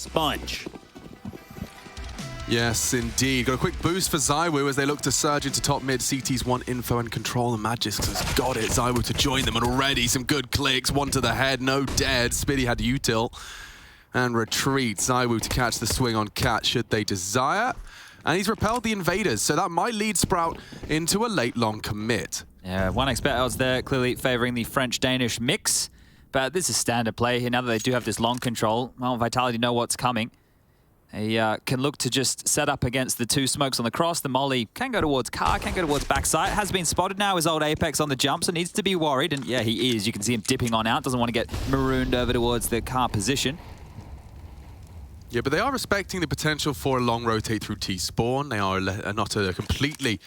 Sponge. Yes, indeed. Got a quick boost for ZywOo as they look to surge into top mid. CT's one info and control, and Magisk has got it. ZywOo to join them, and already some good clicks. One to the head, no dead. Spitty had util and retreat. ZywOo to catch the swing on Cat should they desire. And he's repelled the invaders, so that might lead Sprout into a late long commit. Yeah, 1x bet odds there, clearly favoring the French-Danish mix. But this is standard play here. Now that they do have this long control, well, Vitality know what's coming. He can look to just set up against the two smokes on the cross. The molly can go towards car, can go towards backside. Has been spotted now as old Apex on the jump, so needs to be worried. And yeah, he is. You can see him dipping on out. Doesn't want to get marooned over towards the car position. Yeah, but they are respecting the potential for a long rotate through T-spawn. They are not completely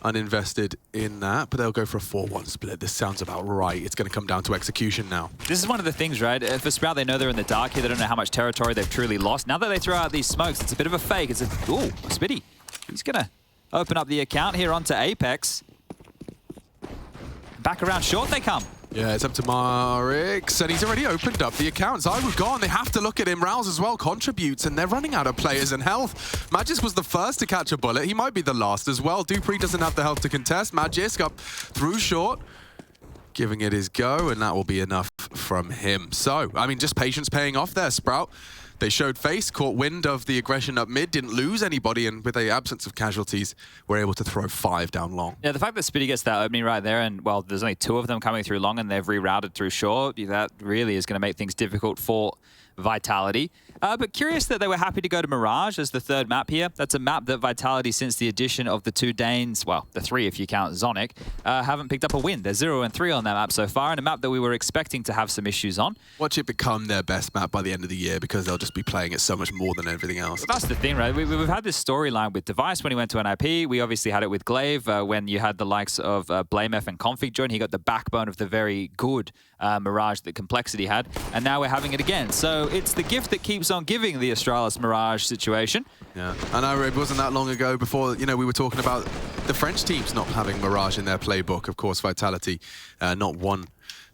uninvested in that, but they'll go for a 4-1 split. This sounds about right. It's going to come down to execution now. This is one of the things, right? For Sprout, they know they're in the dark here. They don't know how much territory they've truly lost. Now that they throw out these smokes, it's a bit of a fake. It's a... Ooh, Spitty. He's going to open up the account here onto Apex. Back around short they come. Yeah, it's up to Marix, and he's already opened up the account. ZywOo gone. They have to look at him. Rouse as well contributes, and they're running out of players and health. Magisk was the first to catch a bullet. He might be the last as well. dupreeh doesn't have the health to contest. Magisk up through short, giving it his go, and that will be enough from him. So, I mean, just patience paying off there, Sprout. They showed face, caught wind of the aggression up mid, didn't lose anybody, and with the absence of casualties, were able to throw 5 down long. Yeah, the fact that Spitty gets that opening right there, and, well, there's only 2 of them coming through long, and they've rerouted through short, that really is going to make things difficult for Vitality. But curious that they were happy to go to Mirage as the third map here. That's a map that Vitality, since the addition of the 2 Danes, well, the 3 if you count Zonic, haven't picked up a win. They're 0 and 3 on that map so far, and a map that we were expecting to have some issues on. Watch it become their best map by the end of the year, because they'll just be playing it so much more than everything else. But that's the thing, right? We've had this storyline with Device when he went to NIP. We obviously had it with Glaive when you had the likes of BlameF and Config join. He got the backbone of the very good Mirage that Complexity had, and now we're having it again. So it's the gift that keeps on giving, the Astralis Mirage situation. Yeah, I know it wasn't that long ago before, you know, we were talking about the French teams not having Mirage in their playbook. Of course, Vitality not one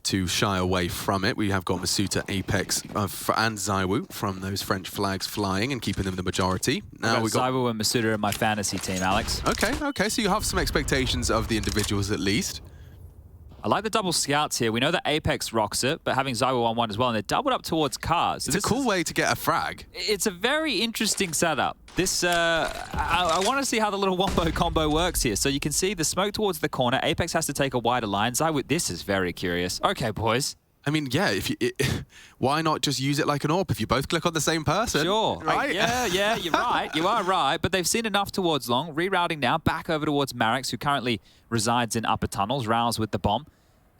to shy away from it. We have got Masuta, Apex, and ZywOo from those French flags flying and keeping them the majority. Now we got ZywOo and Masuta in my fantasy team, Alex. Okay, so you have some expectations of the individuals at least. I like the double scouts here. We know that Apex rocks it, but having ZywOo on one as well, and they're doubled up towards cars. It's a cool way to get a frag. It's a very interesting setup. This, I want to see how the little wombo combo works here. So you can see the smoke towards the corner. Apex has to take a wider line. ZywOo, this is very curious. Okay, boys. I mean, yeah, why not just use it like an AWP if you both click on the same person? Sure. Right? Yeah, you're right. You are right. But they've seen enough towards long. Rerouting now back over towards Marix, who currently resides in upper tunnels. Rouse with the bomb.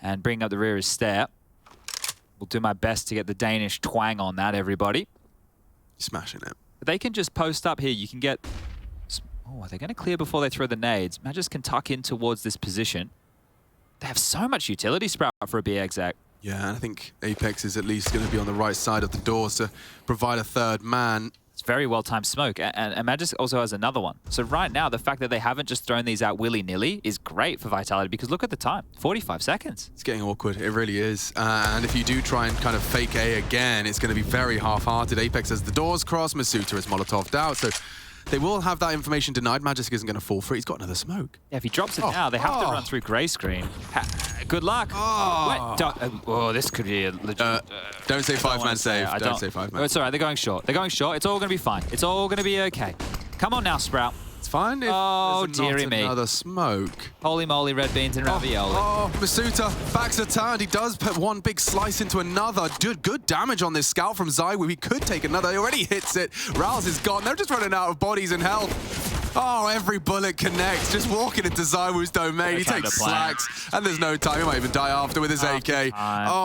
And bringing up the rear is Stair. We'll do my best to get the Danish twang on that, everybody. Smashing it. But they can just post up here. You can get... Oh, are they going to clear before they throw the nades? Magisk can tuck in towards this position. They have so much utility, Sprout, for a B-exec. Yeah, and I think Apex is at least going to be on the right side of the doors to provide a third man. It's very well-timed smoke, and Magisk also has another one. So right now, the fact that they haven't just thrown these out willy-nilly is great for Vitality, because look at the time, 45 seconds. It's getting awkward, it really is. And if you do try and kind of fake A again, it's going to be very half-hearted. Apex has the doors crossed, Masuta is Molotov'd out, so they will have that information denied. Magisk isn't going to fall for it. He's got another smoke. Yeah, if he drops it now, they have to run through grey screen. Good luck. Oh, this could be a legit... don't say 5-man save. Don't say 5-man. It's all right. They're going short. They're going short. It's all going to be fine. It's all going to be okay. Come on now, Sprout. It's fine if there's dearie me. Another smoke. Holy moly, red beans and ravioli. Masuta, backs are turned. He does put one big slice into another. Good damage on this scout from ZywOo. He could take another. He already hits it. Rouse is gone. They're just running out of bodies and health. Oh, every bullet connects. Just walking into ZywOo's domain. He takes slaxz, and there's no time. He might even die after with his AK.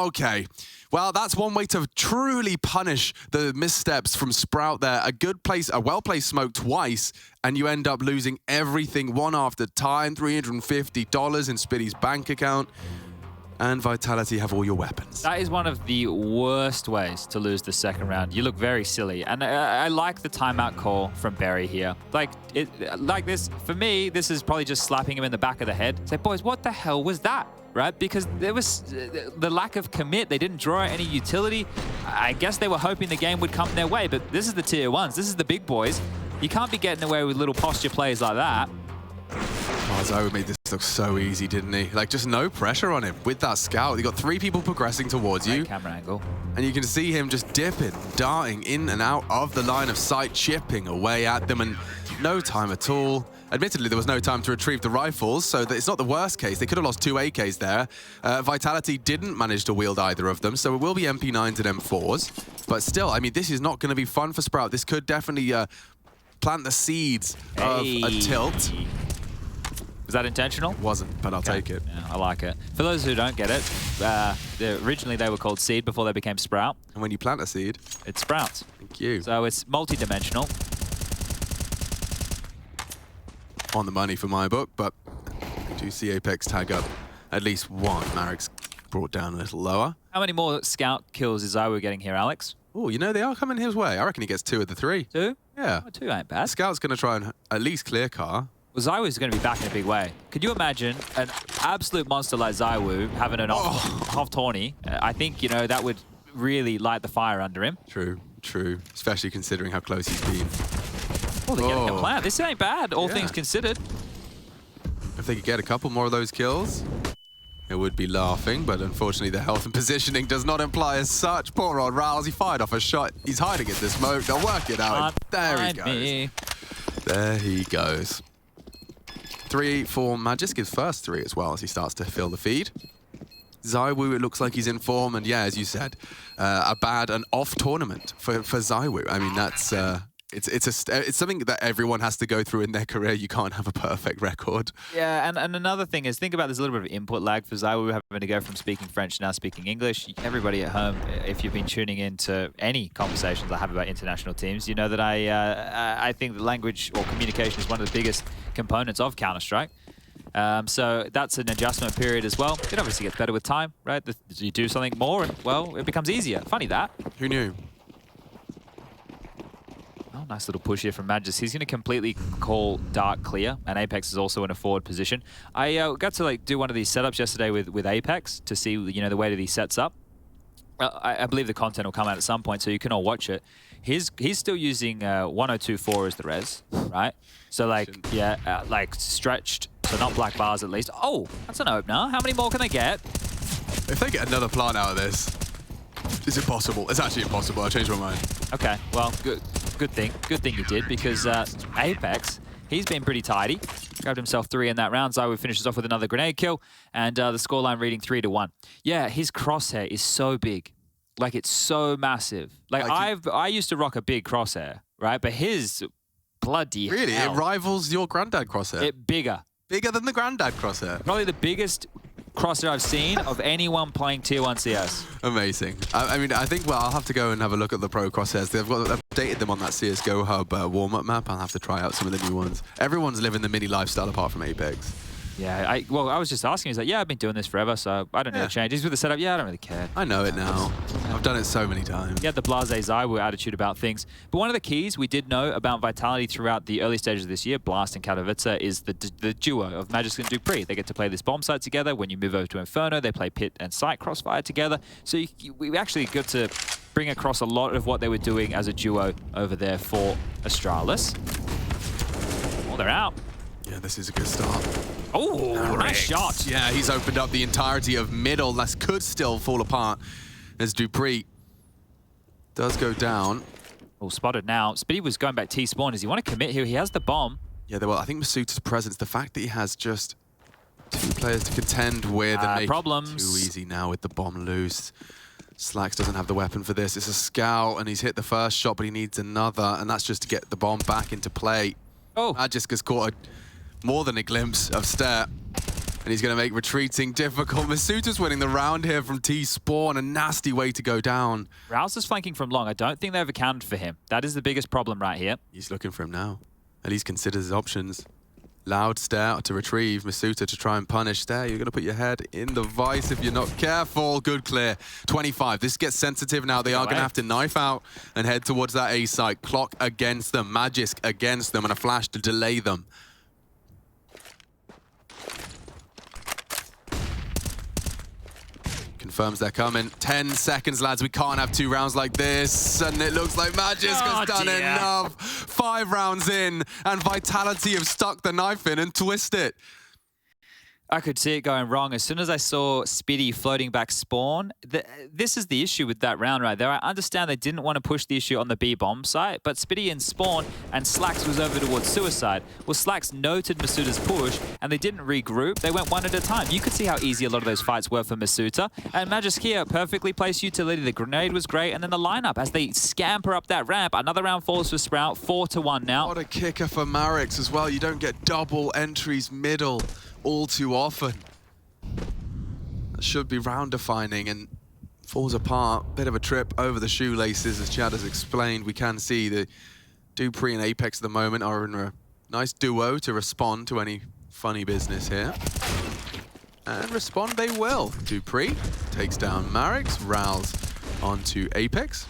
Okay. Well, that's one way to truly punish the missteps from Sprout there. A well-placed smoke twice, and you end up losing everything one after time. $350 in Spitty's bank account. And Vitality have all your weapons. That is one of the worst ways to lose the second round. You look very silly. And I like the timeout call from Berry here. Like this, for me, this is probably just slapping him in the back of the head. Say, boys, what the hell was that? right? Because there was the lack of commit. They didn't draw any utility. I guess they were hoping the game would come their way, but this is the tier 1s. This is the big boys. You can't be getting away with little posture plays like that. Oh, Zywoo made this look so easy, didn't he? Like, just no pressure on him with that scout. You got 3 people progressing towards you. Camera angle. And you can see him just dipping, darting in and out of the line of sight, chipping away at them, and no time at all. Admittedly, there was no time to retrieve the rifles, so it's not the worst case. They could have lost 2 AKs there. Vitality didn't manage to wield either of them, so it will be MP9s and M4s. But still, I mean, this is not going to be fun for Sprout. This could definitely plant the seeds of a tilt. Was that intentional? It wasn't, but I'll take it. Yeah, I like it. For those who don't get it, originally they were called Seed before they became Sprout. And when you plant a seed, it sprouts. Thank you. So it's multi-dimensional. On the money for my book, but I do see Apex tag up at least one. Marek's brought down a little lower. How many more scout kills is Zywoo getting here, Alex? Oh, you know, they are coming his way. I reckon he gets 2 of the 3. 2? Yeah. Oh, 2 ain't bad. Scout's going to try and at least clear car. Well, Zywoo's going to be back in a big way. Could you imagine an absolute monster like Zywoo having an off tourney? I think, you know, that would really light the fire under him. True, true. Especially considering how close he's been. Oh, they're getting a plant. This ain't bad, all things considered. If they could get a couple more of those kills, it would be laughing, but unfortunately the health and positioning does not imply as such. Poor old Rouse, he fired off a shot. He's hiding in the smoke. They'll work it out. There he goes. There he goes. 3 for Magisk, his first 3 as well as he starts to fill the feed. Zywoo, it looks like he's in form, and yeah, as you said, a bad and off tournament for Zywoo. I mean, that's it's something that everyone has to go through in their career. You can't have a perfect record. Yeah, and another thing is, think about there's a little bit of input lag for Zywoo having to go from speaking French to now speaking English. Everybody at home, if you've been tuning into any conversations I have about international teams, you know that I think that language or communication is one of the biggest components of Counter-Strike. So that's an adjustment period as well. It obviously gets better with time, right? You do something more and, well, it becomes easier. Funny that. Who knew? Oh, nice little push here from Magisk. He's going to completely call Dark clear, and Apex is also in a forward position. I got to do one of these setups yesterday with Apex to see the way that he sets up. I believe the content will come out at some point, so you can all watch it. He's still using 1024 as the res, right? So stretched, so not black bars at least. Oh, that's an opener. How many more can they get? If they get another plant out of this, it's impossible. It's actually impossible. I changed my mind. Okay, well, good thing you did, because Apex, he's been pretty tidy. Grabbed himself 3 in that round. Zywoo finishes off with another grenade kill, and the scoreline reading 3-1. Yeah, his crosshair is so big. Like, it's so massive. I used to rock a big crosshair, right? But his bloody Really? hell. It rivals your granddad crosshair? Bigger. Bigger than the granddad crosshair? Probably the biggest crosshair I've seen of anyone playing Tier 1 CS. Amazing. I mean, I think, well, I'll have to go and have a look at the pro crosshairs. They've updated them on that CSGO Hub warm-up map. I'll have to try out some of the new ones. Everyone's living the mini lifestyle apart from Apex. Yeah, I was just asking. He's like, yeah, I've been doing this forever, so I don't need to change. He's with the setup. Yeah, I don't really care. I know it now. I've done it so many times. He had the blasé Zywoo attitude about things. But one of the keys we did know about Vitality throughout the early stages of this year, Blast and Katowice, is the duo of Magisk and dupreeh. They get to play this bomb site together. When you move over to Inferno, they play Pit and Site Crossfire together. So we actually got to bring across a lot of what they were doing as a duo over there for Astralis. Oh, they're out. Yeah, this is a good start. Oh, nice shot. Yeah, he's opened up the entirety of middle. That could still fall apart as dupreeh does go down. Oh, spotted now. Spitty was going back T-spawn. Does he want to commit here? He has the bomb. Yeah, well, I think Masuta's presence, the fact that he has just 2 players to contend with and make problems. it too easy now with the bomb loose. slaxz doesn't have the weapon for this. It's a scout, and he's hit the first shot, but he needs another, and that's just to get the bomb back into play. Oh. Magisk has caught more than a glimpse of Stare, and he's going to make retreating difficult. Masuta's winning the round here from T-spawn, a nasty way to go down. Rouse is flanking from long. I don't think they've accounted for him. That is the biggest problem right here. He's looking for him now. At least considers his options. Loud Stare to retrieve, Masuta to try and punish. Stare, you're going to put your head in the vice if you're not careful. Good clear. 25. This gets sensitive now. They are going to have to knife out and head towards that A site. Clock against them. Magisk against them, and a flash to delay them. confirms they're coming. 10 seconds, lads. We can't have 2 rounds like this. And it looks like Magisk has done enough. 5 rounds in, and Vitality have stuck the knife in and twist it. I could see it going wrong. As soon as I saw Spitty floating back spawn, this is the issue with that round right there. I understand they didn't want to push the issue on the B bomb site, but Spitty in spawn and slaxz was over towards suicide. Well, slaxz noted Masuda's push and they didn't regroup. They went one at a time. You could see how easy a lot of those fights were for Masuda. And Magisk here, perfectly placed utility. The grenade was great. And then the lineup as they scamper up that ramp. Another round falls for Sprout, 4-1 now. What a kicker for Marix as well. You don't get double entries middle all too often. That should be round defining and falls apart. Bit of a trip over the shoelaces, as Chad has explained. We can see the dupreeh and Apex at the moment are in a nice duo to respond to any funny business here. And respond they will. dupreeh takes down Marix, Rals onto Apex.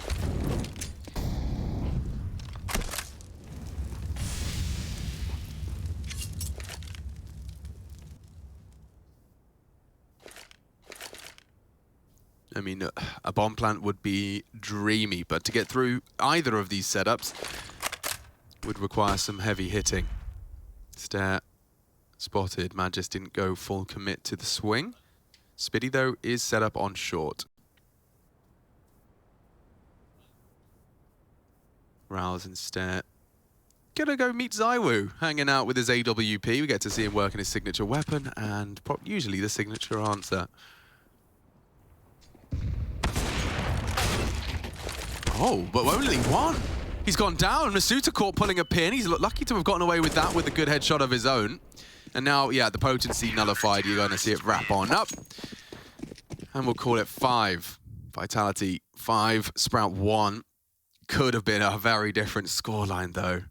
I mean, a bomb plant would be dreamy, but to get through either of these setups would require some heavy hitting. Stare spotted. Magisk didn't go full commit to the swing. Spitty, though, is set up on short. Rouse and Stare. Gonna go meet ZywOo, hanging out with his AWP. We get to see him working his signature weapon, and usually the signature answer. Oh, but only one. He's gone down. Masuda caught pulling a pin. He's lucky to have gotten away with that with a good headshot of his own. And now, yeah, the potency nullified. You're going to see it wrap on up. And we'll call it 5. Vitality 5, Sprout 1. Could have been a very different scoreline, though,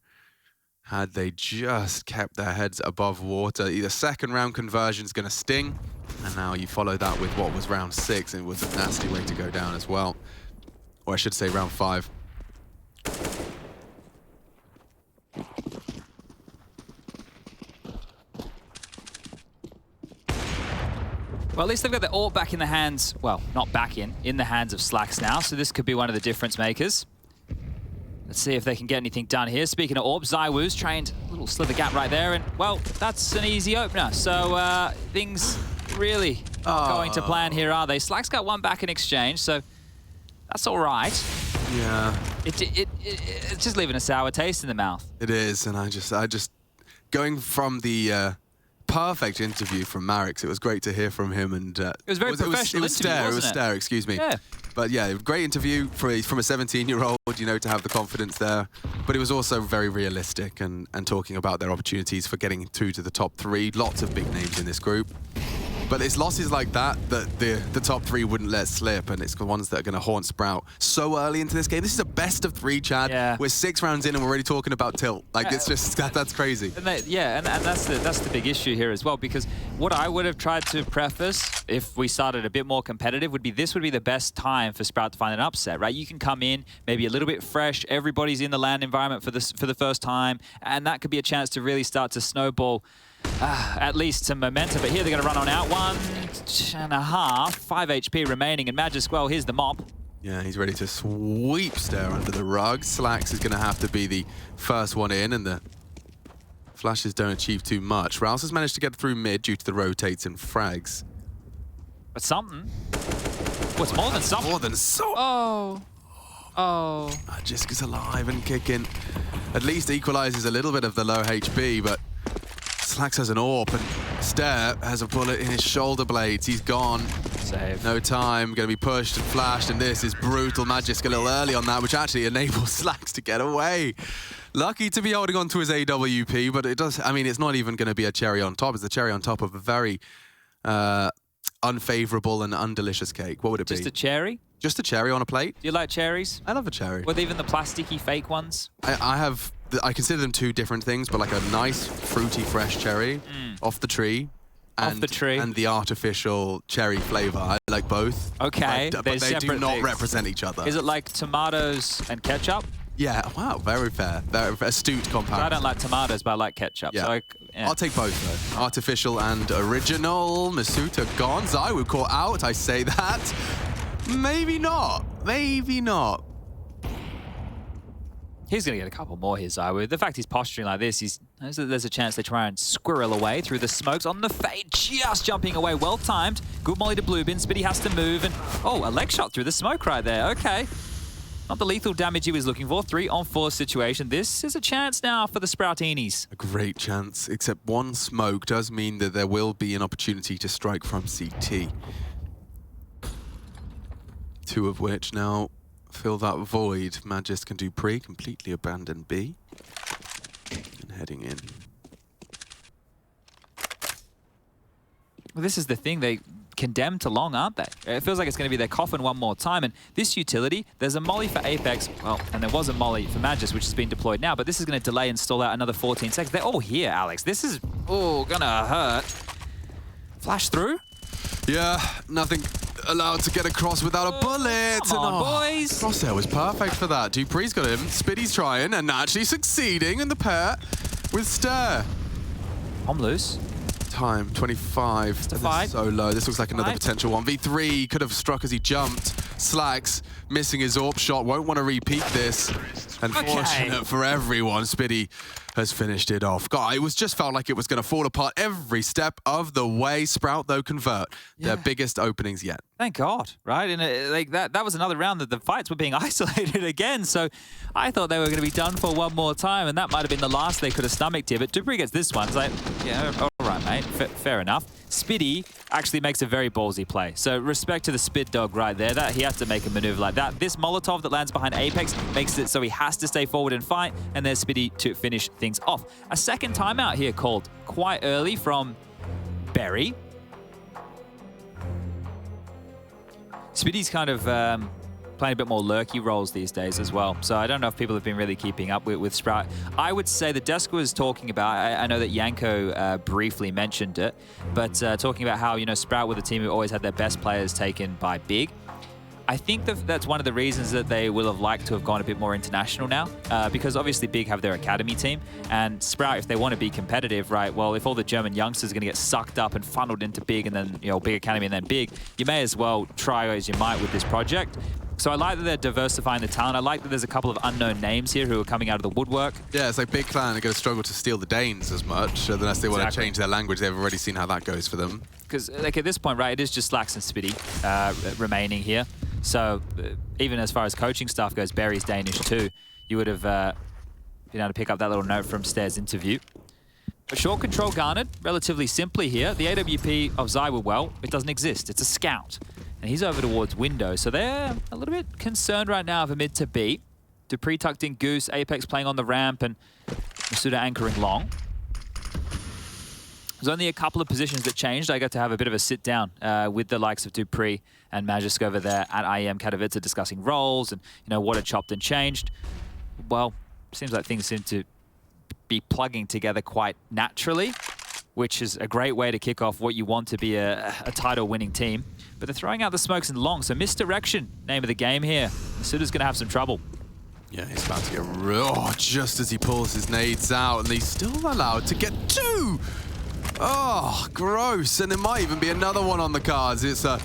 had they just kept their heads above water. The second round conversion is going to sting. And now you follow that with what was round 6. And it was a nasty way to go down as well. Or I should say round 5. Well, at least they've got the AWP back in the hands, well, not back in the hands of slaxz now, so this could be one of the difference makers. Let's see if they can get anything done here. Speaking of AWP, ZywOo's trained a little slither gap right there, and, well, that's an easy opener. So things really not going to plan here, are they? slaxz got one back in exchange, so that's all right. Yeah. It's just leaving a sour taste in the mouth. It is, and I just going from the perfect interview from Marix. It was great to hear from him, and it was very professional. It was Stare, excuse me. Yeah. But yeah, great interview from a 17-year-old, you know, to have the confidence there. But it was also very realistic and talking about their opportunities for getting through to the top 3. Lots of big names in this group. But it's losses like that the top 3 wouldn't let slip, and it's the ones that are going to haunt Sprout so early into this game. This is a best of 3, Chad. Yeah. We're 6 rounds in and we're already talking about tilt. Like, it's just, that's crazy. And that's the big issue here as well, because what I would have tried to preface if we started a bit more competitive would be this would be the best time for Sprout to find an upset, right? You can come in, maybe a little bit fresh, everybody's in the LAN environment for the first time, and that could be a chance to really start to snowball at least some momentum. But here they're going to run on out. 1.5, 5 HP remaining, and Magisk, well, here's the mop. Yeah, he's ready to sweep Stare under the rug. slaxz is going to have to be the first one in, and the flashes don't achieve too much. Rouse has managed to get through mid due to the rotates and frags. But something. What's more than something? More than so. Oh. Magisk is alive and kicking. At least equalizes a little bit of the low HP, but slaxz has an AWP, and Stare has a bullet in his shoulder blades. He's gone. Save. No time. Going to be pushed and flashed, and this is brutal. Magisk a little early on that, which actually enables slaxz to get away. Lucky to be holding on to his AWP, but it does. I mean, it's not even going to be a cherry on top. It's the cherry on top of a very unfavorable and undelicious cake. What would it be? Just a cherry? Just a cherry on a plate. Do you like cherries? I love a cherry. With even the plasticky fake ones? I consider them 2 different things, but like a nice, fruity, fresh cherry off the tree. And the artificial cherry flavor. I like both. Okay, but they do not represent each other. Is it like tomatoes and ketchup? Yeah, wow, very fair. Very astute comparison. I don't like tomatoes, but I like ketchup. Yeah. So I'll take both, though. Artificial and original. Masuta gone. Zywoo caught out. I say that. Maybe not. Maybe not. He's going to get a couple more here, Zywoo. The fact he's posturing like this, there's a chance they try and squirrel away through the smokes on the fade. Just jumping away. Well timed. Good molly to Bluebin. Spitty has to move. And oh, a leg shot through the smoke right there. Okay. Not the lethal damage he was looking for. 3-on-4 situation. This is a chance now for the Sproutinis. A great chance, except one smoke does mean that there will be an opportunity to strike from CT. Two of which now fill that void. Magisk and dupreeh completely abandon B. And heading in. Well, this is the thing. They condemned to long, aren't they? It feels like it's going to be their coffin one more time. And this utility, there's a molly for Apex, well, and there was a molly for Magisk, which has been deployed now, but this is going to delay and stall out another 14 seconds. They're all here, Alex. This is, oh, gonna hurt. Flash through? Yeah, nothing allowed to get across without a bullet. Come on, boys. Crosshair was perfect for that. dupreeh's got him. Spitty's trying and actually succeeding in the pair with Stare. I'm loose. Time, 25. To fight. So low. This looks like another potential 1v3. Could have struck as he jumped. slaxz missing his AWP shot. Won't want to repeat this. Unfortunate for everyone. Spitty has finished it off. God, it was just felt like it was going to fall apart every step of the way. Sprout, though, convert. Their biggest openings yet. Thank God, right? And like that was another round that the fights were being isolated again. So I thought they were going to be done for one more time, and that might have been the last they could have stomached here. But dupreeh gets this one. It's like, yeah, all right, mate. Fair enough. Spitty actually makes a very ballsy play. So respect to the Spit Dog right there. That he has to make a maneuver like that. This Molotov that lands behind Apex makes it so he has to stay forward and fight, and there's Spitty to finish things off. A second timeout here called quite early from Berry. Spitty's kind of playing a bit more lurky roles these days as well. So I don't know if people have been really keeping up with Sprout. I would say that Desk was talking about, I know that Yanko briefly mentioned it, but talking about how, you know, Sprout were the team who always had their best players taken by Big. I think that's one of the reasons that they will have liked to have gone a bit more international now, because obviously Big have their academy team, and Sprout, if they want to be competitive, right, well, if all the German youngsters are going to get sucked up and funneled into Big and then, you know, Big Academy and then Big, you may as well try as you might with this project. So I like that they're diversifying the talent. I like that there's a couple of unknown names here who are coming out of the woodwork. Yeah, it's like Big Clan are going to struggle to steal the Danes as much, unless they want to change their language. They've already seen how that goes for them. Because like at this point, right, it is just slaxz and Spitty remaining here. So even as far as coaching stuff goes, Barry's Danish too. You would have been able to pick up that little note from Stare's interview. A short control garnered relatively simply here. The AWP of Zywoo, well, it doesn't exist. It's a scout. And he's over towards window. So they're a little bit concerned right now over mid to B. dupreeh tucked in Goose, Apex playing on the ramp, and Masuda anchoring long. There's only a couple of positions that changed. I got to have a bit of a sit down with the likes of dupreeh and Magisk over there at IEM Katowice discussing roles and, you know, what had chopped and changed. Well, seems like things seem to be plugging together quite naturally, which is a great way to kick off what you want to be a title-winning team. But they're throwing out the smokes and long, so misdirection, name of the game here. Masuda's going to have some trouble. Yeah, he's about to get real, just as he pulls his nades out, and he's still allowed to get two! Oh, gross. And there might even be another one on the cards. It's a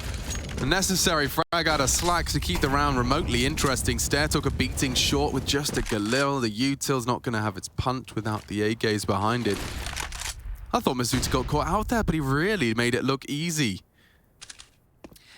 necessary frag out of slaxz to keep the round remotely interesting. Stare took a beating short with just a Galil. The util's not going to have its punch without the A-gaze behind it. I thought Masuda got caught out there, but he really made it look easy.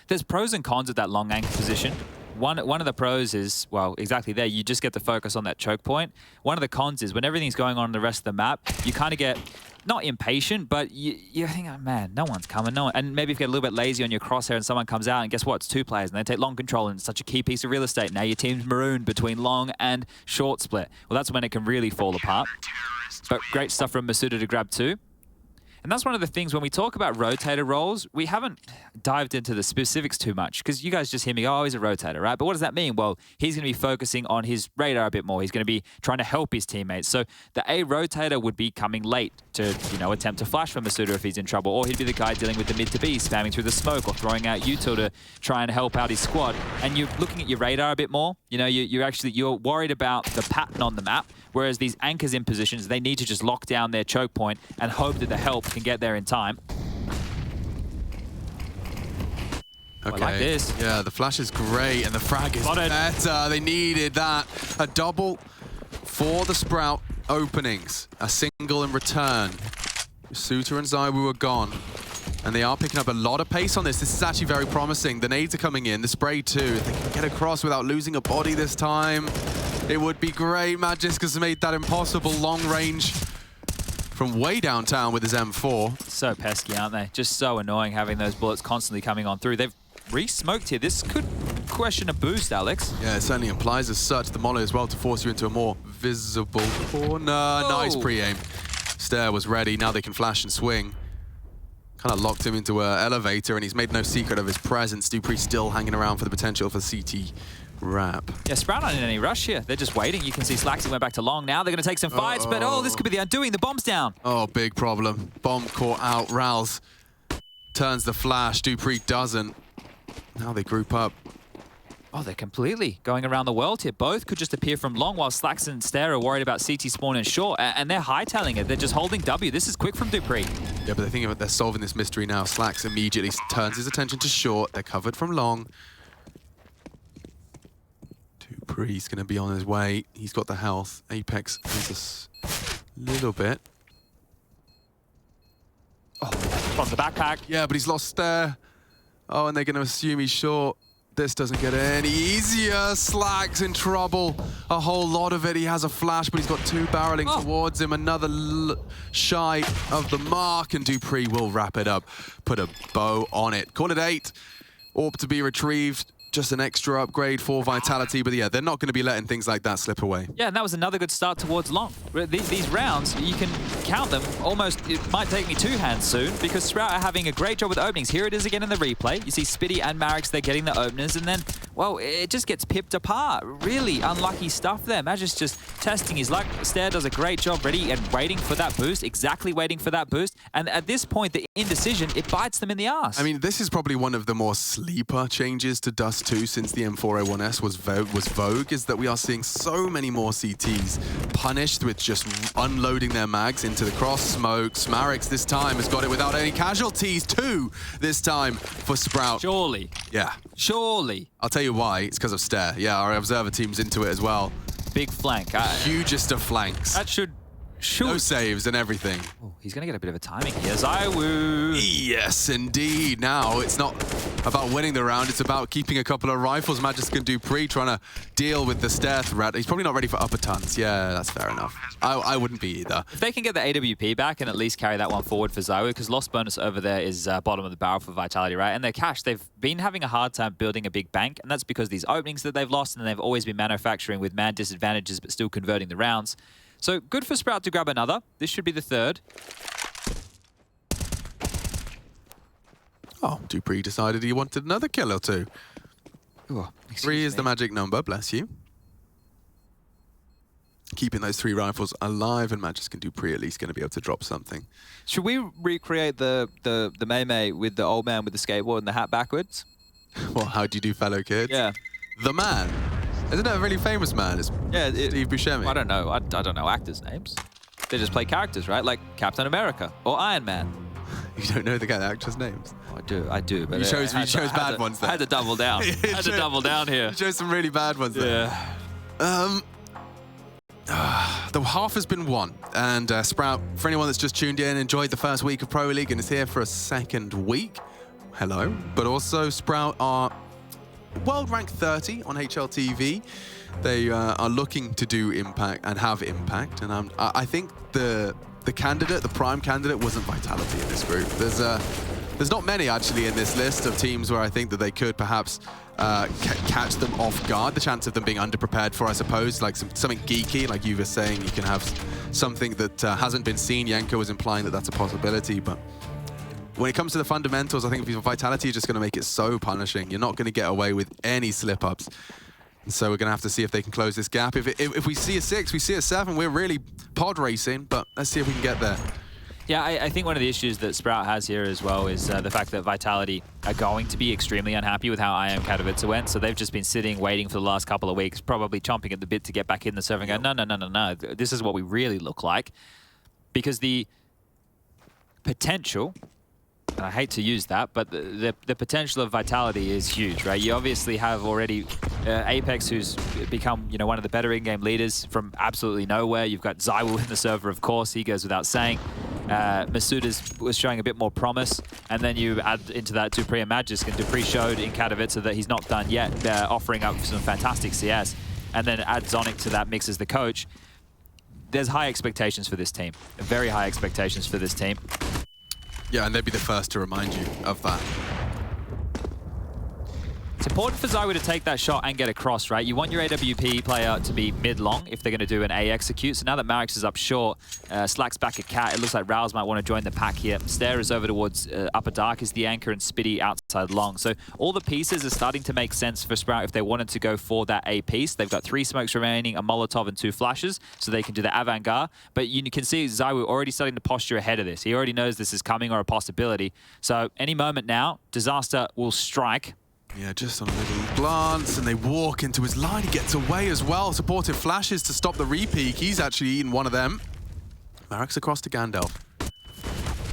There's pros and cons of that long anchor position. One of the pros is, well, exactly there, you just get to focus on that choke point. One of the cons is when everything's going on in the rest of the map, you kind of get, not impatient, but you think, oh, man, no one's coming, no one. And maybe if you get a little bit lazy on your crosshair and someone comes out, and guess what, it's two players, and they take long control, and it's such a key piece of real estate. Now your team's marooned between long and short split. Well, that's when it can really fall apart. But great stuff from Masuda to grab two. And that's one of the things when we talk about rotator roles, we haven't dived into the specifics too much because you guys just hear me go, oh, he's a rotator, right? But what does that mean? Well, he's going to be focusing on his radar a bit more. He's going to be trying to help his teammates. So the A rotator would be coming late to, you know, attempt to flash for Masuda if he's in trouble, or he'd be the guy dealing with the mid to B, spamming through the smoke or throwing out util to try and help out his squad. And you're looking at your radar a bit more. You know, you're worried about the pattern on the map, whereas these anchors in positions, they need to just lock down their choke point and hope that the help can get there in time. Okay. I like this. Yeah, the flash is great, and the frag is better. They needed that. A double for the Sprout openings. A single in return. Suter and Zaiwu were gone. And they are picking up a lot of pace on this. This is actually very promising. The nades are coming in. The spray too. If they can get across without losing a body this time, it would be great. Magisk has made that impossible long range from way downtown with his M4. So pesky, aren't they? Just so annoying having those bullets constantly coming on through. They've re-smoked here. This could question a boost, Alex. Yeah, it certainly implies as such. The molly as well to force you into a more visible corner. Nice pre-aim. Stair was ready. Now they can flash and swing. Kind of locked him into an elevator, and he's made no secret of his presence. dupreeh still hanging around for the potential for CT wrap. Yeah, Sprout not in any rush here. They're just waiting. You can see slaxz went back to long. Now they're going to take some fights, but oh, this could be the undoing. The bomb's down. Oh, big problem. Bomb caught out. Rals turns the flash. dupreeh doesn't. Now they group up. Oh, they're completely going around the world here. Both could just appear from long while slaxz and Stair are worried about CT spawn and short, and they're hightailing it. They're just holding W. This is quick from dupreeh. Yeah, but the thing about they're solving this mystery now. slaxz immediately turns his attention to short. They're covered from long. dupreeh's going to be on his way. He's got the health. Apex has a little bit. Oh, from the backpack. Yeah, but he's lost Stair. Oh, and they're going to assume he's short. This doesn't get any easier. slaxz in trouble. A whole lot of it. He has a flash, but he's got two barreling towards him. Another shy of the mark, and dupreeh will wrap it up. Put a bow on it. Call it 8. Orb to be retrieved. Just an extra upgrade for Vitality, but yeah, they're not going to be letting things like that slip away. Yeah, and that was another good start towards long. These rounds, you can count them almost, it might take me 2 hands soon, because Sprout are having a great job with openings. Here it is again in the replay. You see Spitty and Marix, they're getting the openers, and then, well, it just gets pipped apart. Really unlucky stuff there. Magisk just testing his luck. Stair does a great job ready and waiting for that boost, exactly waiting for that boost, and at this point, the indecision, it bites them in the ass. I mean, this is probably one of the more sleeper changes to Dust2 since the M4A1S was Vogue, is that we are seeing so many more CTs punished with just unloading their mags into the cross smoke. Marix this time has got it without any casualties. 2 this time for Sprout. Surely. Yeah. Surely. I'll tell you why. It's because of Stair. Yeah, our observer team's into it as well. Big flank. Hugest of flanks. That should... No saves and everything. Oh, he's going to get a bit of a timing here. Zaiwu. Yes, indeed. Now, it's not about winning the round. It's about keeping a couple of rifles. Magisk and dupreeh trying to deal with the Stair threat. He's probably not ready for upper tons. Yeah, that's fair enough. I wouldn't be either. If they can get the AWP back and at least carry that one forward for Zaiwu, because lost bonus over there is bottom of the barrel for Vitality, right? And their cash, they've been having a hard time building a big bank, and that's because these openings that they've lost, and they've always been manufacturing with man disadvantages, but still converting the rounds. So good for Sprout to grab another. This should be the 3rd. Oh, dupreeh decided he wanted another kill or 2. Ooh, 3 is the magic number, bless you. Keeping those 3 rifles alive, and Magisk and dupreeh at least going to be able to drop something. Should we recreate the Mei with the old man with the skateboard and the hat backwards? Well, how do you do, fellow kids? Yeah. The man. Isn't that a really famous man? It's Steve Buscemi. I don't know. I don't know actors' names. They just play characters, right? Like Captain America or Iron Man. You don't know the actors' names? Oh, I do. But you chose bad ones there. I had to double down. I had to double down here. You chose some really bad ones there. Yeah. The half has been won, and Sprout, for anyone that's just tuned in, enjoyed the first week of Pro League and is here for a second week. Hello. But also, Sprout are world rank 30 on HLTV. They are looking to do impact and have impact, and I think the prime candidate wasn't Vitality in this group. There's There's not many actually in this list of teams where I think that they could perhaps catch them off guard. The chance of them being underprepared for, I suppose, like something geeky, like you were saying, you can have something that hasn't been seen. Yenko was implying that that's a possibility, but when it comes to the fundamentals, I think Vitality is just going to make it so punishing. You're not going to get away with any slip-ups. And so we're going to have to see if they can close this gap. If we see a 6, we see a 7, we're really pod racing, but let's see if we can get there. Yeah, I think one of the issues that Sprout has here as well is the fact that Vitality are going to be extremely unhappy with how IM Katowice went. So they've just been sitting, waiting for the last couple of weeks, probably chomping at the bit to get back in the server and go, no. This is what we really look like. Because the potential, and I hate to use that, but the potential of Vitality is huge, right? You obviously have already Apex, who's become, you know, one of the better in-game leaders from absolutely nowhere. You've got ZywOo in the server, of course. He goes without saying. Masuda was showing a bit more promise, and then you add into that dupreeh and Magisk, and dupreeh showed in Katowice that he's not done yet, offering up some fantastic CS, and then add Zonic to that mix as the coach. There's high expectations for this team, very high expectations for this team. Yeah, and they'd be the first to remind you of that. It's important for ZywOo to take that shot and get across, right? You want your AWP player to be mid-long if they're going to do an A execute. So now that Magisk is up short, slaxz back at Cat, it looks like Rouse might want to join the pack here. Stair is over towards upper dark is the anchor, and Spitty outside long. So all the pieces are starting to make sense for Sprout if they wanted to go for that A piece. They've got 3 smokes remaining, a Molotov and 2 flashes, so they can do the avant-garde. But you can see ZywOo already starting to posture ahead of this. He already knows this is coming or a possibility. So any moment now, Disaster will strike. Yeah, just on a little glance, and they walk into his line. He gets away as well. Supportive flashes to stop the re-peek. He's actually eaten one of them. Marek's across to Gandalf.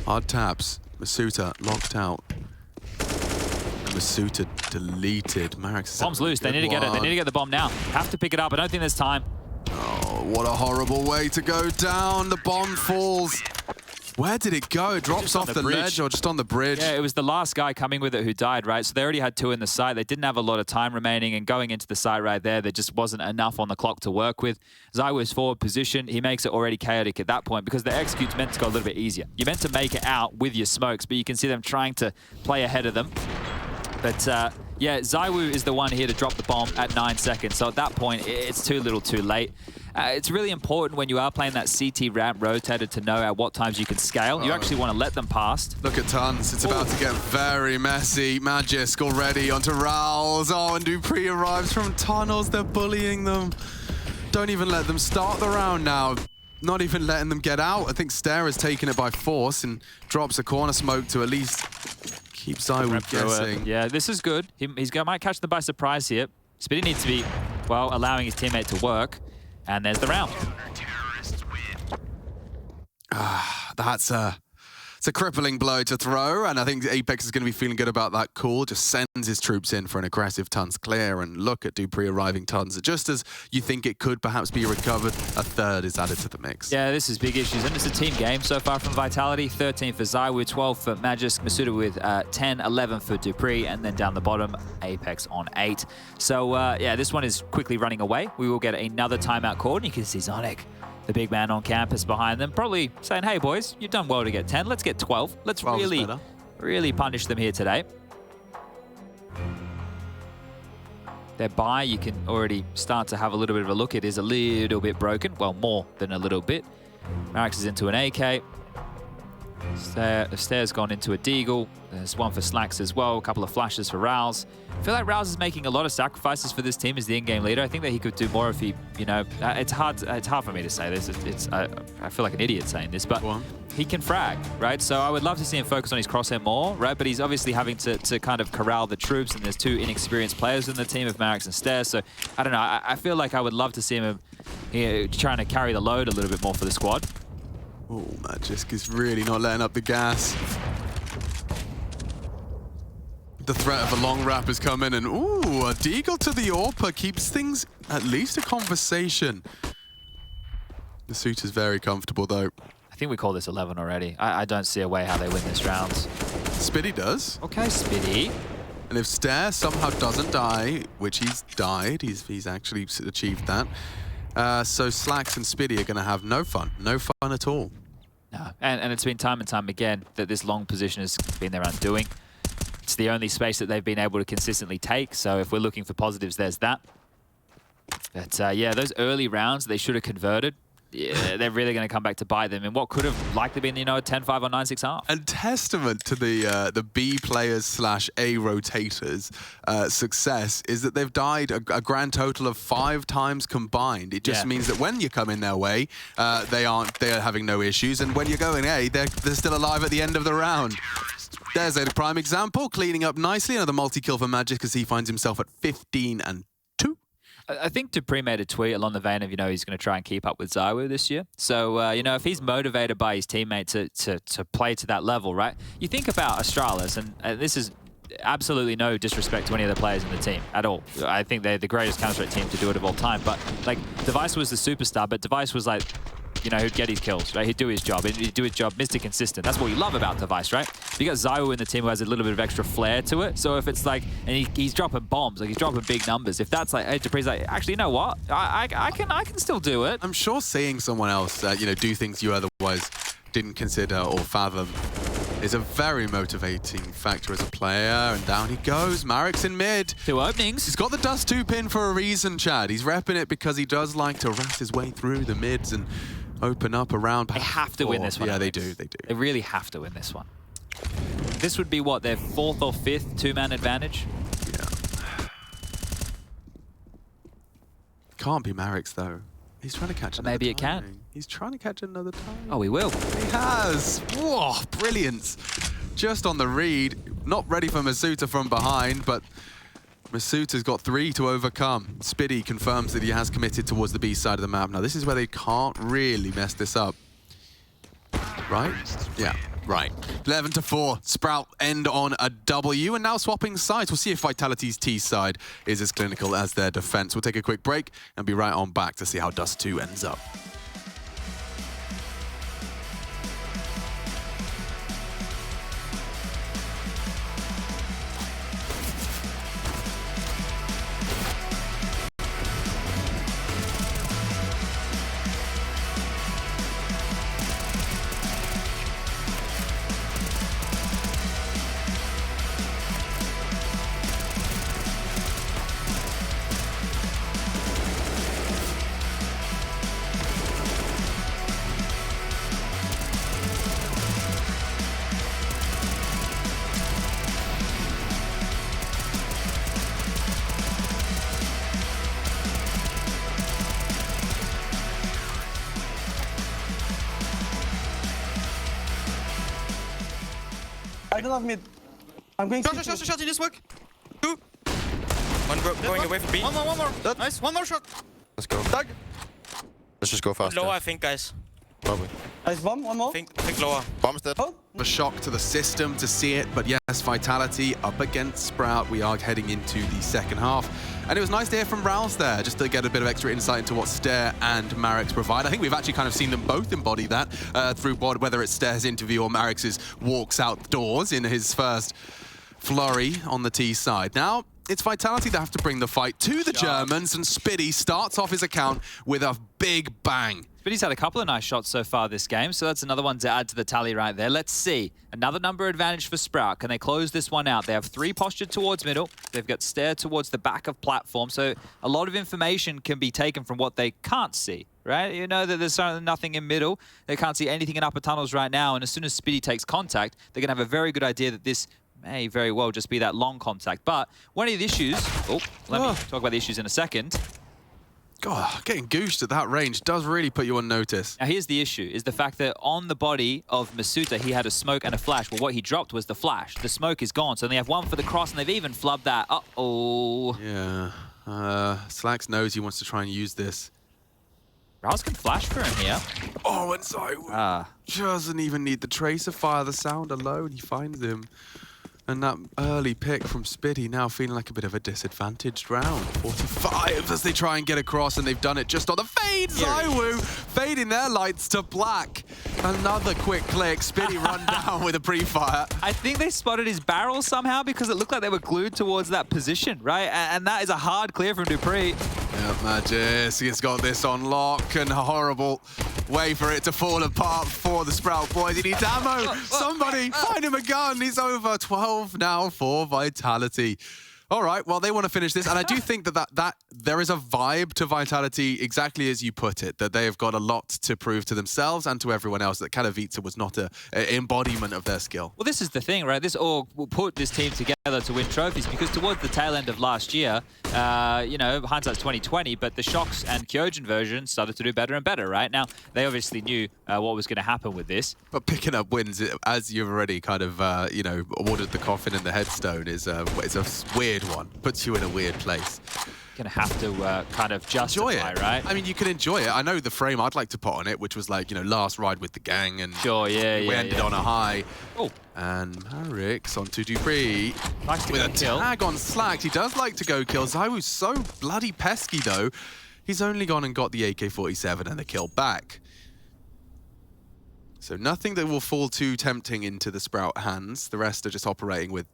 Hard taps. Masuda locked out. And Masuda deleted. Marek's Bomb's loose. They need to get it. They need to get the bomb now. Have to pick it up. I don't think there's time. Oh, what a horrible way to go down. The bomb falls. Where did it go? It drops off the ledge or just on the bridge? Yeah, it was the last guy coming with it who died, right? So they already had 2 in the site. They didn't have a lot of time remaining, and going into the site right there just wasn't enough on the clock to work with. ZywOo's forward position, he makes it already chaotic at that point because the execute's meant to go a little bit easier. You're meant to make it out with your smokes, but you can see them trying to play ahead of them. But yeah, ZywOo is the one here to drop the bomb at 9 seconds. So at that point, it's too little too late. It's really important when you are playing that CT ramp rotated to know at what times you can scale. You actually want to let them pass. Look at Tons. It's about to get very messy. Magisk already onto Rouse. Oh, and dupreeh arrives from tunnels. They're bullying them. Don't even let them start the round now. Not even letting them get out. I think Stair has taken it by force and drops a corner smoke to at least keep ZywOo guessing. Yeah, this is good. Might catch them by surprise here. Spitty needs to be, well, allowing his teammate to work. And there's the round. It's a crippling blow to throw, and I think Apex is going to be feeling good about that call. Just sends his troops in for an aggressive Tons clear, and look at dupreeh arriving Tons. Just as you think it could perhaps be recovered, a third is added to the mix. Yeah, this is big issues, and it's a team game so far from Vitality. 13 for ZywOo, 12 for Magisk, Masuda with 10, 11 for dupreeh, and then down the bottom, Apex on 8. So yeah, this one is quickly running away. We will get another timeout called, and you can see Zonic, the big man on campus behind them, probably saying, hey boys, you've done well to get 10. Let's get 12. Let's really punish them here today. Their buy, you can already start to have a little bit of a look. It is a little bit broken. Well, more than a little bit. Marex is into an AK. Stair's gone into a deagle. There's one for slaxz as well. A couple of flashes for Rouse. I feel like Rouse is making a lot of sacrifices for this team as the in-game leader. I think that he could do more if he, you know, it's hard for me to say this. I feel like an idiot saying this, but he can frag, right? So I would love to see him focus on his crosshair more, right? But he's obviously having to kind of corral the troops, and there's 2 inexperienced players in the team of Marex and Stair. So I don't know. I feel like I would love to see him trying to carry the load a little bit more for the squad. Oh, Magisk is really not letting up the gas. The threat of a long wrap is coming, and ooh, a deagle to the AWPer keeps things at least a conversation. The suit is very comfortable, though. I think we call this 11 already. I don't see a way how they win this round. Spitty does. Okay, Spitty. And if Stair somehow doesn't die, which he's died, he's actually achieved that. So slaxz and Spitty are going to have no fun at all. No, and it's been time and time again that this long position has been their undoing. It's the only space that they've been able to consistently take, so if we're looking for positives, there's that. But yeah, those early rounds they should have converted. Yeah, they're really going to come back to bite them in what could have likely been, you know, a 10-5 or 9-6 half. And testament to the B players / A rotators success is that they've died a grand total of 5 times combined. It just means that when you come in their way, they're having no issues, and when you're going A, they're still alive at the end of the round. There's a prime example, cleaning up nicely. Another multi-kill for Magisk as he finds himself at 15-2. I think dupreeh made a tweet along the vein of, you know, he's going to try and keep up with ZywOo this year. So, you know, if he's motivated by his teammate to play to that level, right? You think about Astralis, and this is absolutely no disrespect to any of the players in the team at all. I think they're the greatest Counter-Strike team to do it of all time. But, like, Device was the superstar, but Device was like, you know, he'd get his kills, right? He'd do his job. He'd do his job, Mr. Consistent. That's what you love about Device, right? You got ZywOo in the team who has a little bit of extra flair to it. So if it's like, and he's dropping bombs, like he's dropping big numbers. If that's like, hey, dupreeh's like, actually, you know what? I can still do it. I'm sure seeing someone else, you know, do things you otherwise didn't consider or fathom is a very motivating factor as a player. And down he goes. Marek's in mid. 2 openings. He's got the Dust2 pin for a reason, Chad. He's repping it because he does like to rat his way through the mids and open up around. They have to win this one. Yeah, they do. They do. They really have to win this one. This would be what, their 4th or 5th 2-man advantage? Yeah. Can't be Marek's though. He's trying to catch another Maybe it timing. can. He's trying to catch another time. Oh, he will. He has. Whoa, brilliance. Just on the read. Not ready for Masuta from behind, but Masuta's got 3 to overcome. Spiddy confirms that he has committed towards the B side of the map. Now, this is where they can't really mess this up. Right? Yeah, right. 11-4. Sprout end on a W, and now swapping sides. We'll see if Vitality's T side is as clinical as their defense. We'll take a quick break and be right on back to see how Dust2 ends up. I don't have mid. I'm going to Shot in this smoke. 2. 1 going away from B. One more. Dead. Nice, one more shot. Let's go. Tag. Let's just go faster. Lower, I think, guys. Probably. Nice bomb, one more. I think lower. Bomb's dead. Oh. A shock to the system to see it, but yes, Vitality up against Sprout. We are heading into the second half. And it was nice to hear from Rouse there, just to get a bit of extra insight into what Stare and Marek's provide. I think we've actually kind of seen them both embody that through whether it's Stare's interview or Marek's walks outdoors in his first flurry on the T side. Now, it's Vitality that have to bring the fight to the Germans, and Spiddy starts off his account with a big bang. Spiddy's had a couple of nice shots so far this game, so that's another one to add to the tally right there. Let's see. Another number advantage for Sprout. Can they close this one out? They have 3 postured towards middle. They've got Stare towards the back of platform, so a lot of information can be taken from what they can't see, right? You know that there's nothing in middle. They can't see anything in upper tunnels right now, and as soon as Spiddy takes contact, they're going to have a very good idea that this may very well just be that long contact. But one of the issues... Oh, let me talk about the issues in a second. God, getting goosed at that range does really put you on notice. Now, here's the issue, is the fact that on the body of Masuta, he had a smoke and a flash. Well, what he dropped was the flash. The smoke is gone, so they have 1 for the cross, and they've even flubbed that. Uh-oh. Yeah. slaxz knows he wants to try and use this. Rouse can flash for him here. Oh, and ZywOo doesn't even need the tracer fire. The sound alone, he finds him. And that early pick from Spiddy now feeling like a bit of a disadvantaged round. 45 as they try and get across, and they've done it just on the fade. ZywOo fading their lights to black. Another quick click. Spiddy run down with a pre-fire. I think they spotted his barrel somehow because it looked like they were glued towards that position, right? And that is a hard clear from dupreeh. Yeah, Magisk has got this on lock, and horrible way for it to fall apart for the Sprout boys. He needs ammo. Somebody find him a gun. He's over 12 now for Vitality. All right, well, they want to finish this, and I do think that there is a vibe to Vitality, exactly as you put it, that they have got a lot to prove to themselves and to everyone else, that Katowice was not an embodiment of their skill. Well, this is the thing, right? This all will put this team together to win trophies, because towards the tail end of last year, you know, hindsight's 2020, but the Shox and Kyojin version started to do better and better, right? Now, they obviously knew what was going to happen with this. But picking up wins, as you've already kind of, you know, awarded the coffin and the headstone, is it's a weird one. Puts you in a weird place. Gonna have to kind of justify, enjoy it, right? I mean, you can enjoy it. I know the frame I'd like to put on it, which was like, you know, last ride with the gang, and sure, we ended on a high. Oh, and Marix onto dupreeh with a kill. Tag on slaxz. He does like to go kill. ZywOo's so bloody pesky though. He's only gone and got the AK-47 and the kill back. So nothing that will fall too tempting into the Sprout hands. The rest are just operating with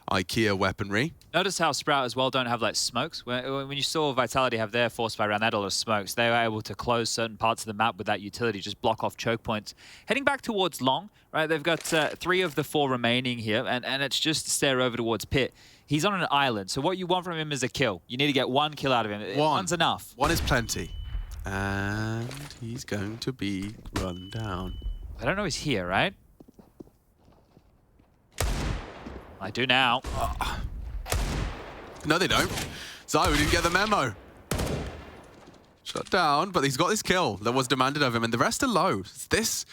IKEA weaponry. Notice how Sprout as well don't have like smokes. When you saw Vitality have their force fire around that all of smokes, they were able to close certain parts of the map with that utility, just block off choke points. Heading back towards long, right? They've got 3 of the 4 remaining here, and it's just stare over towards pit. He's on an island, so what you want from him is a kill. You need to get 1 kill out of him. One's enough. 1 is plenty. And he's going to be run down. I don't know he's here, right? I do now. No, they don't. ZywOo didn't get the memo. Shut down, but he's got this kill that was demanded of him, and the rest are low. This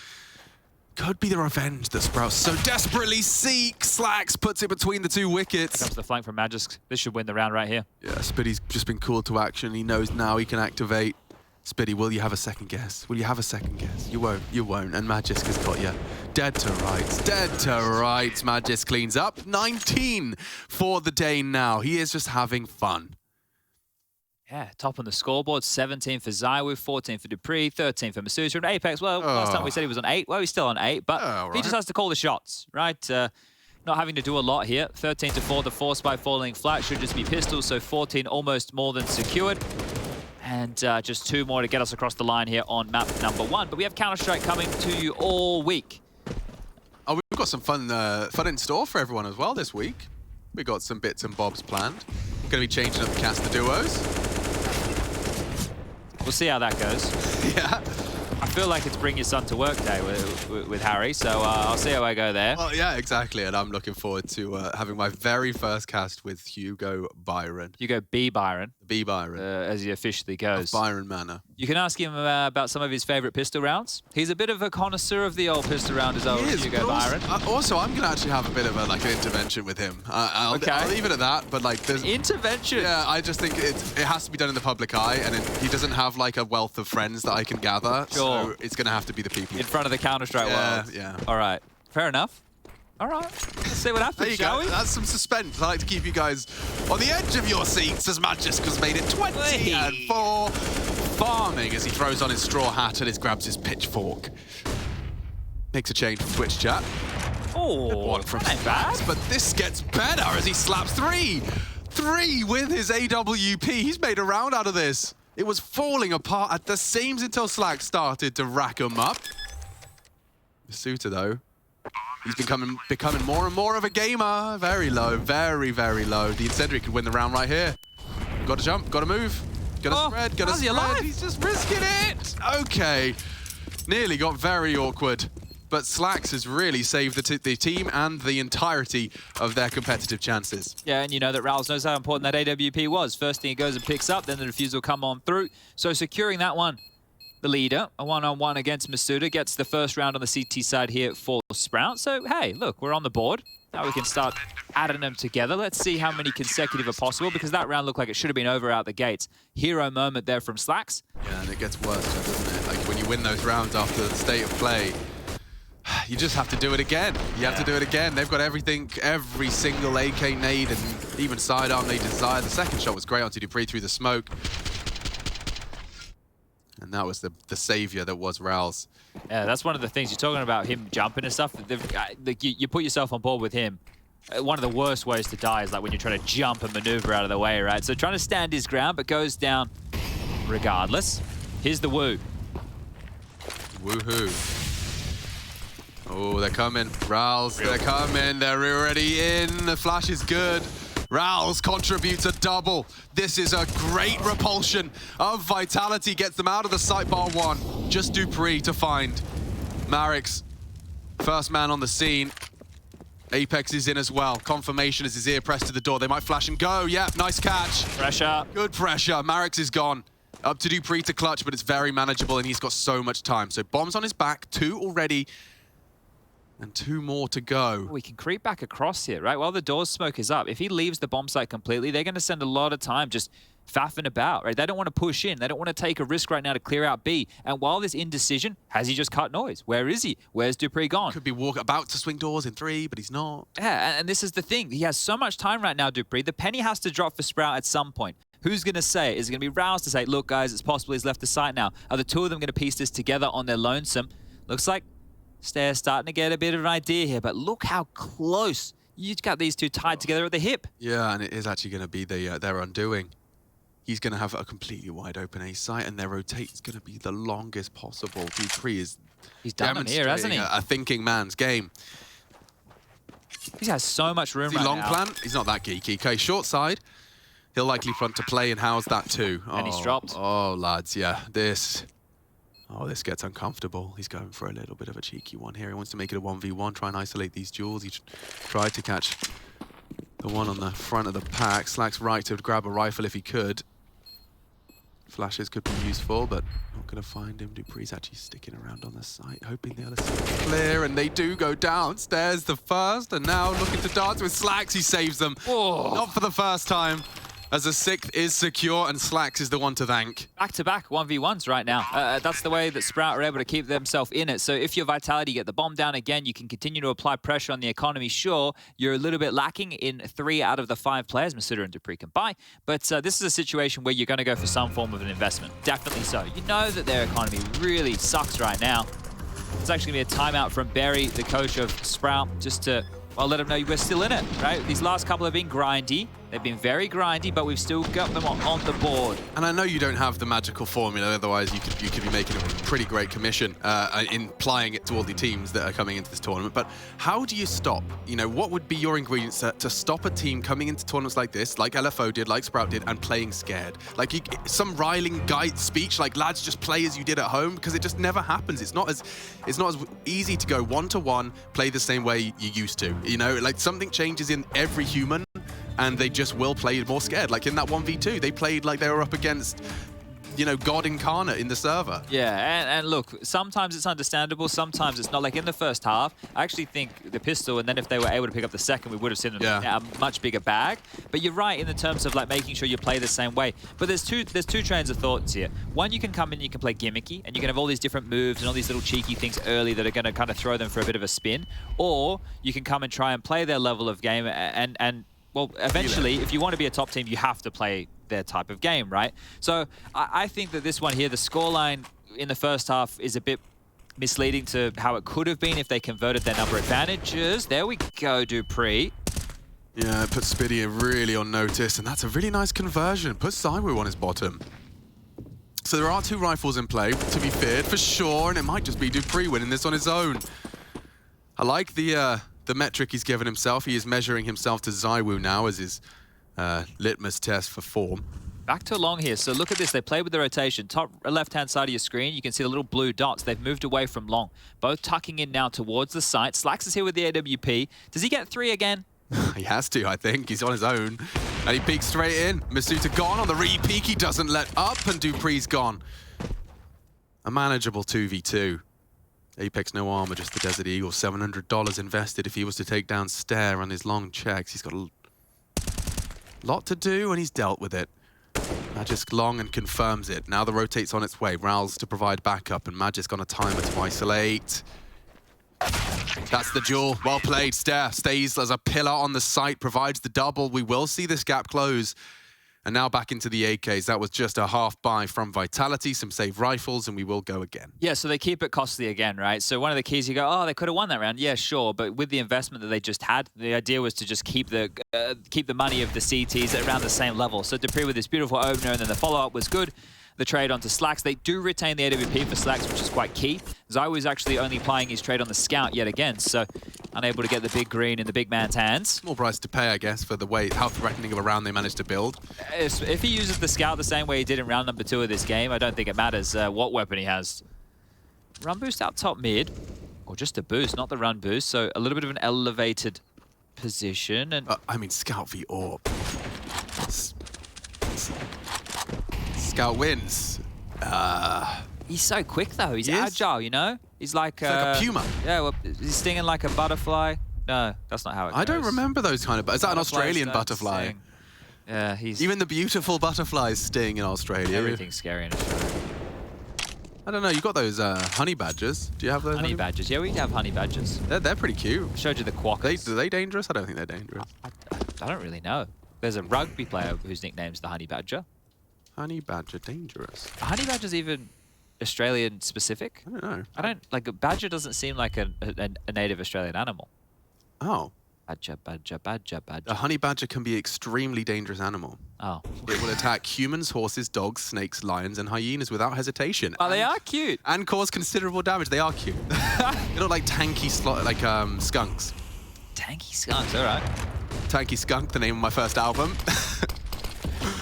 could be the revenge that Sprout so desperately seeks. slaxz puts it between the 2 wickets. Here comes the flank from Magisk. This should win the round right here. Yeah, Spiddy's just been called to action. He knows now he can activate. Spiddy, will you have a second guess? Will you have a second guess? You won't. You won't. And Magisk has got you dead to rights. Dead to rights. Magisk cleans up. 19 for the day now. He is just having fun. Yeah, top on the scoreboard. 17 for ZywOo, 14 for dupreeh, 13 for masuda. And Apex, well, last time we said he was on 8. Well, he's still on 8, but right. He just has to call the shots, right? Not having to do a lot here. 13 to 4, the force by falling flat should just be pistols, so 14 almost more than secured. And just 2 more to get us across the line here on map number 1. But we have Counter-Strike coming to you all week. Oh, we've got some fun in store for everyone as well this week. We've got some bits and bobs planned. We're going to be changing up the cast of duos. We'll see how that goes. Yeah. I feel like it's bring your son to work day with Harry, so I'll see how I go there. Well, yeah, exactly. And I'm looking forward to having my very first cast with Hugo Byron. Hugo B. Byron. B. Byron. As he officially goes. Of Byron Manor. You can ask him about some of his favourite pistol rounds. He's a bit of a connoisseur of the old pistol round as well, Hugo Byron. Also, I'm going to actually have a bit of an intervention with him. I'll leave it at that, but like... there's intervention? Yeah, I just think it has to be done in the public eye, and he doesn't have like a wealth of friends that I can gather, sure. So it's going to have to be the people. In front of the Counter-Strike world? Yeah. All right. Fair enough. All right. Let's see what happens, shall we? That's some suspense. I like to keep you guys on the edge of your seats as Magisk has made it 20 and 4. Farming as he throws on his straw hat and grabs his pitchfork. Makes a change from Twitch chat. Oh, one from that ain't bad. But this gets better as he slaps 3. 3 with his AWP. He's made a round out of this. It was falling apart at the seams until slaxz started to rack him up. masuda, though, he's becoming more and more of a gamer. Very low, very, very low. The incendiary could win the round right here. Got to jump, got to move, got to spread, got to spread. Alive? He's just risking it. Okay, nearly got very awkward. But slaxz has really saved the team and the entirety of their competitive chances. Yeah, and you know that Ralz knows how important that AWP was. First thing he goes and picks up, then the defuse will come on through. So securing that one. The leader, a one-on-one against masuda, gets the first round on the CT side here for Sprout. So, hey, look, we're on the board. Now we can start adding them together. Let's see how many consecutive are possible, because that round looked like it should have been over out the gates. Hero moment there from slaxz. Yeah, and it gets worse, doesn't it? Like, when you win those rounds after the state of play, you just have to do it again. You have to do it again. They've got everything, every single AK nade and even sidearm they desire. The second shot was great onto dupreeh through the smoke. And that was the savior that was Ralz. Yeah, that's one of the things you're talking about, him jumping and stuff. You put yourself on board with him. One of the worst ways to die is like when you're trying to jump and maneuver out of the way, right? So trying to stand his ground, but goes down regardless. Here's the woo. Woohoo. Oh, they're coming. Rals, they're coming. They're already in. The flash is good. Rals contributes a double. This is a great repulsion of Vitality. Gets them out of the site bar one. Just dupreeh to find Marix. First man on the scene. Apex is in as well. Confirmation as his ear pressed to the door. They might flash and go. Yep, nice catch. Pressure. Good pressure. Marix is gone. Up to dupreeh to clutch, but it's very manageable and he's got so much time. So bombs on his back, 2 already. And 2 more to go. We can creep back across here, right? While the door's smoke is up. If he leaves the bomb site completely, they're going to spend a lot of time just faffing about, right? They don't want to push in. They don't want to take a risk right now to clear out B. And while there's indecision, has he just cut noise? Where is he? Where's dupreeh gone? Could be about to swing doors in 3, but he's not. Yeah, and this is the thing. He has so much time right now, dupreeh. The penny has to drop for Sprout at some point. Who's going to say it? Is it going to be Rouse to say, look, guys, it's possible he's left the site now? Are the 2 of them going to piece this together on their lonesome? Looks like Stair's starting to get a bit of an idea here, but look how close. You've got these 2 tied together at the hip. Yeah, and it is actually going to be their undoing. He's going to have a completely wide open A site, and their rotate is going to be the longest possible. dupreeh is He's done him here, hasn't he? A thinking man's game. He has so much room Is he right long now. plan? He's not that geeky. Okay, short side. He'll likely front to play and house that too. And he's dropped. Oh, lads, yeah. This gets uncomfortable. He's going for a little bit of a cheeky one here. He wants to make it a 1v1, try and isolate these duels. He tried to catch the one on the front of the pack. slaxz right to grab a rifle if he could. Flashes could be useful, but not going to find him. dupreeh's actually sticking around on the site, hoping the other side is clear, and they do go downstairs the first, and now looking to dance with slaxz. He saves them. Oh. Not for the first time, as the 6th is secure, and slaxz is the one to thank. Back-to-back 1v1s right now. That's the way that Sprout are able to keep themselves in it. So if your Vitality get the bomb down again, you can continue to apply pressure on the economy. Sure, you're a little bit lacking in 3 out of the 5 players Masuda and dupreeh can buy, but this is a situation where you're going to go for some form of an investment. Definitely so. You know that their economy really sucks right now. It's actually going to be a timeout from Barry, the coach of Sprout, just to, well, let them know we're still in it, right? These last couple have been grindy. They've been very grindy, but we've still got them on the board. And I know you don't have the magical formula, otherwise you could be making a pretty great commission in applying it to all the teams that are coming into this tournament. But how do you stop? You know, what would be your ingredients to stop a team coming into tournaments like this, like LFO did, like Sprout did, and playing scared? Like some riling guide speech, like lads, just play as you did at home, because it just never happens. It's not as easy to go 1-to-1, play the same way you used to. You know, like something changes in every human, and they just will play more scared. Like in that 1v2, they played like they were up against, you know, God incarnate in the server. Yeah, and look, sometimes it's understandable, sometimes it's not. Like in the first half, I actually think the pistol, and then if they were able to pick up the second, we would have seen a much bigger bag. But you're right in the terms of like making sure you play the same way. But there's two trains of thoughts here. One, you can come in, you can play gimmicky, and you can have all these different moves and all these little cheeky things early that are going to kind of throw them for a bit of a spin. Or you can come and try and play their level of game and well, eventually, if you want to be a top team, you have to play their type of game, right? So I think that this one here, the scoreline in the first half is a bit misleading to how it could have been if they converted their number advantages. There we go, dupreeh. Yeah, it puts Spiddy really on notice, and that's a really nice conversion. Puts Zywoo on his bottom. So there are 2 rifles in play, to be feared, for sure, and it might just be dupreeh winning this on his own. I like the metric he's given himself. He is measuring himself to Zywoo now as his litmus test for form. Back to long here. So look at this. They play with the rotation. Top left-hand side of your screen, you can see the little blue dots. They've moved away from long. Both tucking in now towards the site. slaxz is here with the AWP. Does he get 3 again? He has to, I think. He's on his own. And he peeks straight in. Masuda gone on the re-peek. He doesn't let up, and dupreeh's gone. A manageable 2v2. Apex no armor, just the Desert Eagle. $700 invested if he was to take down Stair on his long checks. He's got a lot to do, and he's dealt with it. Magisk long and confirms it. Now the rotate's on its way. Rals to provide backup, and Magisk on a timer to isolate. That's the duel. Well played. Stair stays as a pillar on the site, provides the double. We will see this gap close. And now back into the AKs. That was just a half buy from Vitality, some save rifles, and we will go again. Yeah, so they keep it costly again, right? So one of the keys, you go, oh, they could have won that round. Yeah, sure. But with the investment that they just had, the idea was to just keep the money of the CTs at around the same level. So dupreeh with this beautiful opener, and then the follow-up was good. the trade onto slaxz. They do retain the AWP for slaxz, which is quite key. Zai was actually only playing his trade on the scout yet again, so unable to get the big green in the big man's hands. Small price to pay, I guess, for the way how threatening of a round they managed to build. If he uses the scout the same way he did in round number 2 of this game, I don't think it matters what weapon he has. Run boost out top mid, or just a boost, not the run boost, so a little bit of an elevated position. And I mean, Scout v Orb. Scout wins. he's so quick though. He's agile, you know? He's like a puma. Yeah, well, he's stinging like a butterfly. No, that's not how it goes. I don't remember those kind of... Is that an Australian butterfly? Sting. Yeah, he's... Even the beautiful butterflies sting in Australia. Everything's scary in Australia. I don't know, you got those honey badgers. Do you have those? Honey badgers. Yeah, we have honey badgers. They're pretty cute. I showed you the quackers. Are they dangerous? I don't think they're dangerous. I don't really know. There's a rugby player whose nickname's the honey badger. Honey badger dangerous? Are honey badgers even Australian specific? I don't know. I don't... Like, a badger doesn't seem like a native Australian animal. Oh. Badger, badger, badger, badger. A honey badger can be an extremely dangerous animal. Oh. It will attack humans, horses, dogs, snakes, lions, and hyenas without hesitation. Oh, they are cute. And cause considerable damage. They are cute. They look like tanky skunks. Tanky skunks, all right. Tanky Skunk, the name of my first album.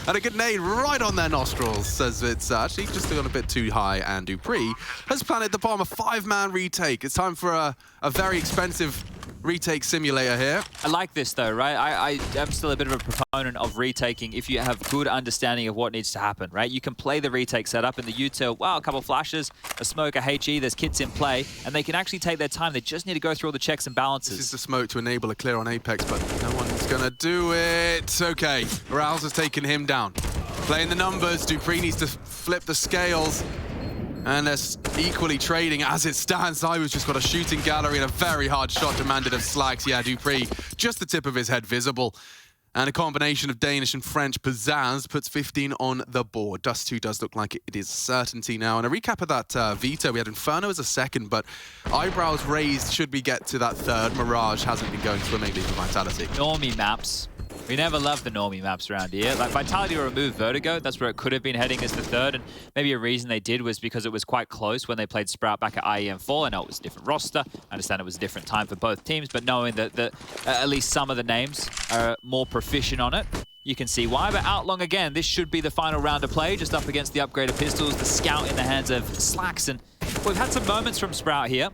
And a grenade right on their nostrils. Says it's actually just gone a bit too high, and dupreeh has planted the bomb. A 5-man retake. It's time for a very expensive retake simulator here. I like this though, right? I am still a bit of a proponent of retaking if you have good understanding of what needs to happen, right? You can play the retake setup in the util, wow, a couple flashes, a smoke, a HE, there's kits in play, and they can actually take their time. They just need to go through all the checks and balances. This is the smoke to enable a clear on Apex, but no one's gonna do it. Okay, Rouse has taken him down. Playing the numbers, dupreeh needs to flip the scales. And they're equally trading as it stands. Zywa's just got a shooting gallery and a very hard shot demanded of slaxz. Yeah, dupreeh, just the tip of his head visible. And a combination of Danish and French pizzazz puts 15 on the board. Dust2 does look like it is certainty now. And a recap of that veto, we had Inferno as a second, but eyebrows raised should we get to that third. Mirage hasn't been going swimmingly for Vitality. Normie maps. We never loved the normie maps around here. Like, Vitality removed Vertigo. That's where it could have been heading as the third. And maybe a reason they did was because it was quite close when they played Sprout back at IEM4. I know it was a different roster. I understand it was a different time for both teams. But knowing that at least some of the names are more proficient on it, you can see why. But Outlong, again, this should be the final round of play, just up against the upgraded pistols, the scout in the hands of slaxz. And we've had some moments from Sprout here.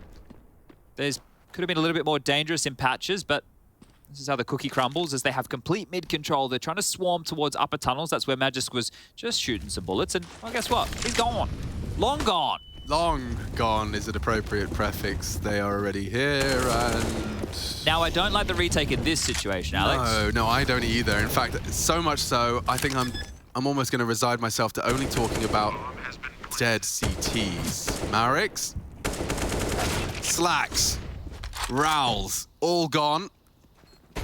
Could have been a little bit more dangerous in patches, but this is how the cookie crumbles, as they have complete mid control. They're trying to swarm towards upper tunnels. That's where Magisk was just shooting some bullets. And, well, guess what? He's gone. Long gone. Long gone is an appropriate prefix. They are already here, and... Now, I don't like the retake in this situation, Alex. No, I don't either. In fact, so much so, I think I'm almost going to resign myself to only talking about dead CTs. Marix, slaxz, Rowls, all gone.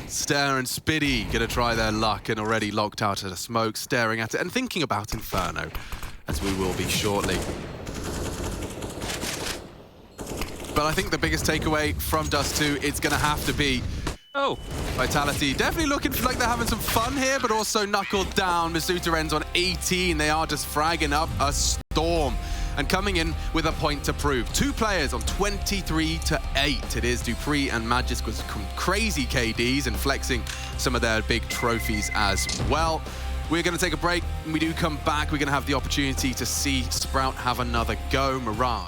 Stare and Spiddy gonna try their luck and already locked out at a smoke, staring at it and thinking about Inferno, as we will be shortly. But I think the biggest takeaway from Dust2, it's gonna have to be Vitality. Definitely looking like they're having some fun here, but also knuckled down. Masuta ends on 18. They are just fragging up a storm and coming in with a point to prove. 2 players on 23-8. It is dupreeh and Magisk with some crazy KDs and flexing some of their big trophies as well. We're going to take a break. When we do come back, we're going to have the opportunity to see Sprout have another go. Mirage.